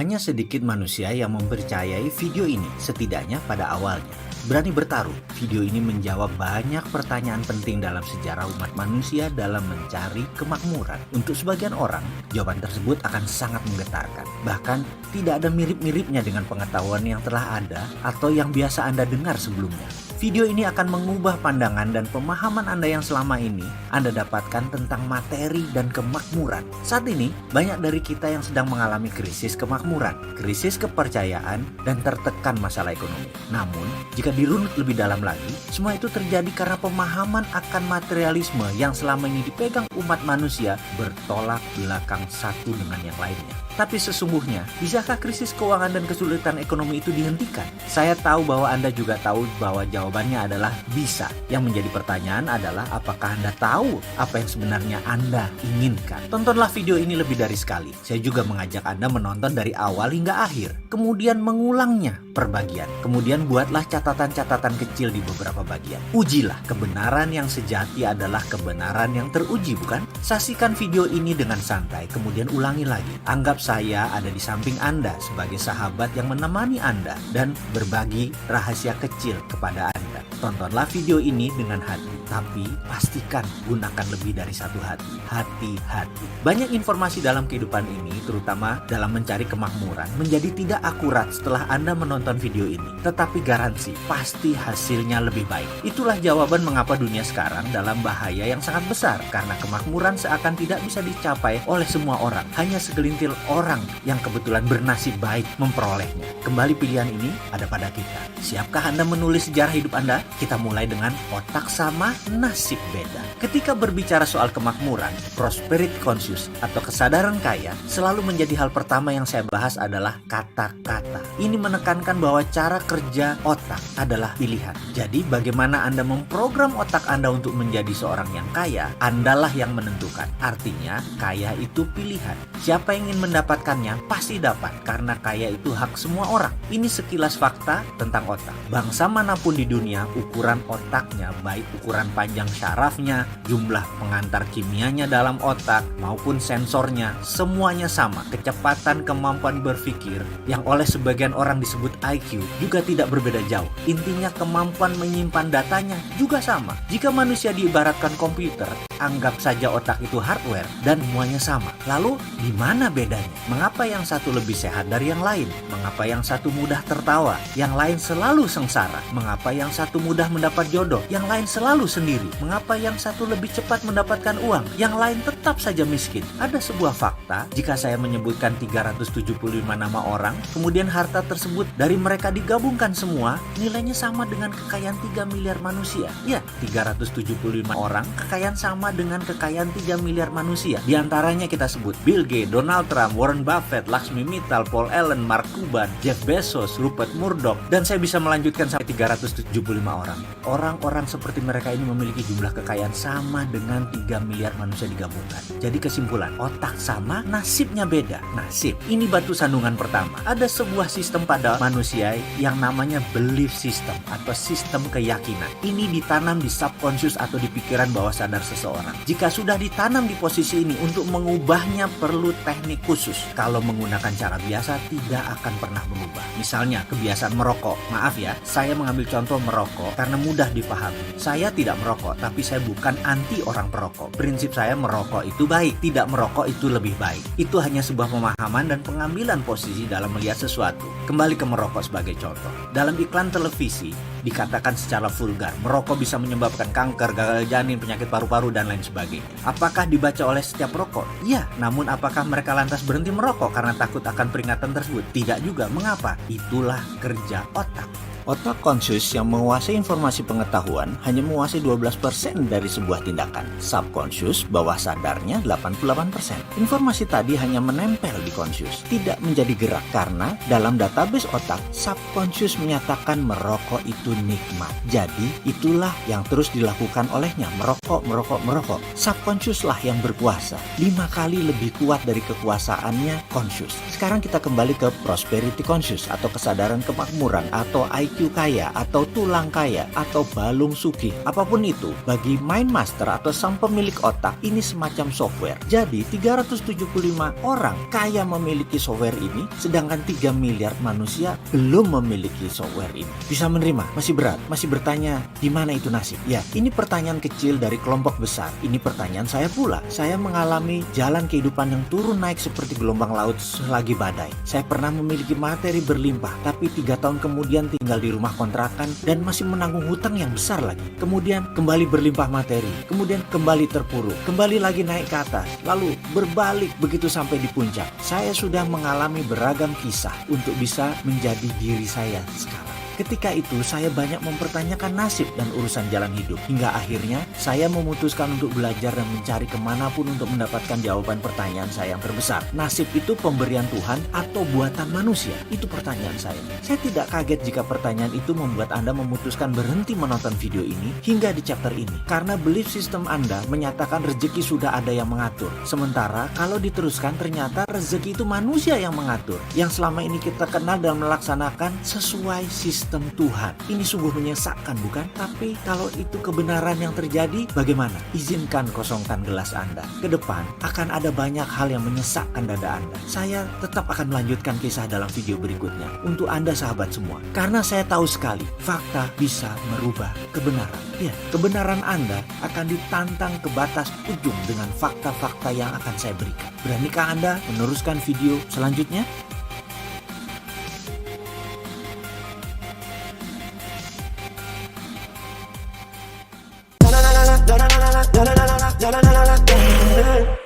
Hanya sedikit manusia yang mempercayai video ini, setidaknya pada awalnya. Berani bertaruh, video ini menjawab banyak pertanyaan penting dalam sejarah umat manusia dalam mencari kemakmuran. Untuk sebagian orang, jawaban tersebut akan sangat menggetarkan. Bahkan, tidak ada mirip-miripnya dengan pengetahuan yang telah ada atau yang biasa Anda dengar sebelumnya. Video ini akan mengubah pandangan dan pemahaman Anda yang selama ini Anda dapatkan tentang materi dan kemakmuran. Saat ini, banyak dari kita yang sedang mengalami krisis kemakmuran, krisis kepercayaan, dan tertekan masalah ekonomi. Namun, jika dirunut lebih dalam lagi, semua itu terjadi karena pemahaman akan materialisme yang selama ini dipegang umat manusia bertolak belakang satu dengan yang lainnya. Tapi sesungguhnya, bisakah krisis keuangan dan kesulitan ekonomi itu dihentikan? Saya tahu bahwa Anda juga tahu bahwa jawabannya adalah bisa. Yang menjadi pertanyaan adalah apakah Anda tahu apa yang sebenarnya Anda inginkan? Tontonlah video ini lebih dari sekali. Saya juga mengajak Anda menonton dari awal hingga akhir. Kemudian mengulangnya per bagian. Kemudian buatlah catatan-catatan kecil di beberapa bagian. Ujilah, kebenaran yang sejati adalah kebenaran yang teruji, bukan? Saksikan video ini dengan santai, kemudian ulangi lagi. Anggap saya ada di samping Anda sebagai sahabat yang menemani Anda dan berbagi rahasia kecil kepada Anda. Tontonlah video ini dengan hati, tapi pastikan gunakan lebih dari satu hati. Hati-hati. Banyak informasi dalam kehidupan ini, terutama dalam mencari kemakmuran, menjadi tidak akurat setelah Anda menonton video ini. Tetapi garansi, pasti hasilnya lebih baik. Itulah jawaban mengapa dunia sekarang dalam bahaya yang sangat besar, karena kemakmuran seakan tidak bisa dicapai oleh semua orang. Hanya segelintir orang yang kebetulan bernasib baik memperolehnya. Kembali pilihan ini ada pada kita. Siapkah Anda menulis sejarah hidup Anda? Kita mulai dengan otak sama, nasib beda. Ketika berbicara soal kemakmuran, prosperity conscious atau kesadaran kaya, selalu menjadi hal pertama yang saya bahas adalah kata-kata. Ini menekankan bahwa cara kerja otak adalah pilihan. Jadi bagaimana Anda memprogram otak Anda untuk menjadi seorang yang kaya, Andalah yang menentukan. Artinya, kaya itu pilihan. Siapa yang ingin mendapatkannya pasti dapat, karena kaya itu hak semua orang. Ini sekilas fakta tentang otak. Bangsa manapun di dunia, ukuran otaknya, baik ukuran panjang syarafnya, jumlah pengantar kimianya dalam otak, maupun sensornya, semuanya sama. Kecepatan kemampuan berpikir, yang oleh sebagian orang disebut IQ, juga tidak berbeda jauh. Intinya kemampuan menyimpan datanya juga sama. Jika manusia diibaratkan komputer, anggap saja otak itu hardware dan semuanya sama. Lalu, di mana bedanya? Mengapa yang satu lebih sehat dari yang lain? Mengapa yang satu mudah tertawa, yang lain selalu sengsara? Mengapa yang satu mudah mendapat jodoh, yang lain selalu sendiri? Mengapa yang satu lebih cepat mendapatkan uang, yang lain tetap saja miskin? Ada sebuah fakta, jika saya menyebutkan 375 nama orang, kemudian harta tersebut dari mereka digabungkan semua, nilainya sama dengan kekayaan 3 miliar manusia. Ya, 375 orang, kekayaan sama dengan kekayaan 3 miliar manusia. Di antaranya kita sebut Bill Gates, Donald Trump, Warren Buffett, Laxmi Mittal, Paul Allen, Mark Cuban, Jeff Bezos, Rupert Murdoch, dan saya bisa melanjutkan sampai 375 orang. Orang-orang seperti mereka ini memiliki jumlah kekayaan sama dengan 3 miliar manusia digabungkan. Jadi kesimpulan, otak sama, nasibnya beda. Nasib, ini batu sandungan pertama. Ada sebuah sistem pada manusia yang namanya belief system atau sistem keyakinan. Ini ditanam di subconscious atau di pikiran bawah sadar seseorang. Jika sudah ditanam di posisi ini, untuk mengubahnya perlu teknik khusus. Kalau menggunakan cara biasa, tidak akan pernah berubah. Misalnya, kebiasaan merokok. Maaf ya, saya mengambil contoh merokok karena mudah dipahami. Saya tidak merokok, tapi saya bukan anti orang perokok. Prinsip saya merokok itu baik, tidak merokok itu lebih baik. Itu hanya sebuah pemahaman dan pengambilan posisi dalam melihat sesuatu. Kembali ke merokok sebagai contoh. Dalam iklan televisi, dikatakan secara vulgar, merokok bisa menyebabkan kanker, gagal janin, penyakit paru-paru, dan lain sebagainya. Apakah dibaca oleh setiap perokok? Ya, namun apakah mereka lantas berhenti merokok karena takut akan peringatan tersebut? Tidak juga. Mengapa? Itulah kerja otak. Otak conscious yang menguasai informasi pengetahuan hanya menguasai 12% dari sebuah tindakan. Subconscious, bawah sadarnya 88%. Informasi tadi hanya menempel di conscious, tidak menjadi gerak karena dalam database otak, subconscious menyatakan merokok itu nikmat. Jadi, itulah yang terus dilakukan olehnya, merokok. Subconscious lah yang berkuasa, 5 kali lebih kuat dari kekuasaannya conscious. Sekarang kita kembali ke prosperity conscious atau kesadaran kemakmuran atau IQ. IQ kaya atau tulang kaya atau balung sugih, apapun itu, bagi MindMaster atau sang pemilik otak ini semacam software. Jadi 375 orang kaya memiliki software ini, sedangkan 3 miliar manusia belum memiliki software ini. Bisa menerima? Masih berat? Masih bertanya di mana itu nasib? Ya, ini pertanyaan kecil dari kelompok besar. Ini pertanyaan saya pula. Saya mengalami jalan kehidupan yang turun naik seperti gelombang laut selagi badai. Saya pernah memiliki materi berlimpah, tapi 3 tahun kemudian tinggal di rumah kontrakan dan masih menanggung hutang yang besar lagi. Kemudian kembali berlimpah materi, kemudian kembali terpuruk, kembali lagi naik ke atas, lalu berbalik begitu sampai di puncak. Saya sudah mengalami beragam kisah untuk bisa menjadi diri saya sekarang. Ketika itu saya banyak mempertanyakan nasib dan urusan jalan hidup. Hingga akhirnya saya memutuskan untuk belajar dan mencari kemanapun untuk mendapatkan jawaban pertanyaan saya yang terbesar. Nasib itu pemberian Tuhan atau buatan manusia? Itu pertanyaan saya. Saya tidak kaget jika pertanyaan itu membuat Anda memutuskan berhenti menonton video ini hingga di chapter ini. Karena belief system Anda menyatakan rezeki sudah ada yang mengatur. Sementara kalau diteruskan ternyata rezeki itu manusia yang mengatur. Yang selama ini kita kenal dan melaksanakan sesuai sistem Tuhan. Ini sungguh menyesakkan, bukan? Tapi kalau itu kebenaran yang terjadi, bagaimana? Izinkan kosongkan gelas Anda. Ke depan akan ada banyak hal yang menyesakkan dada Anda. Saya tetap akan melanjutkan kisah dalam video berikutnya untuk Anda sahabat semua. Karena saya tahu sekali, fakta bisa merubah kebenaran. Ya, kebenaran Anda akan ditantang ke batas ujung dengan fakta-fakta yang akan saya berikan. Beranikah Anda meneruskan video selanjutnya? La la la la la la la la la la la la la la la.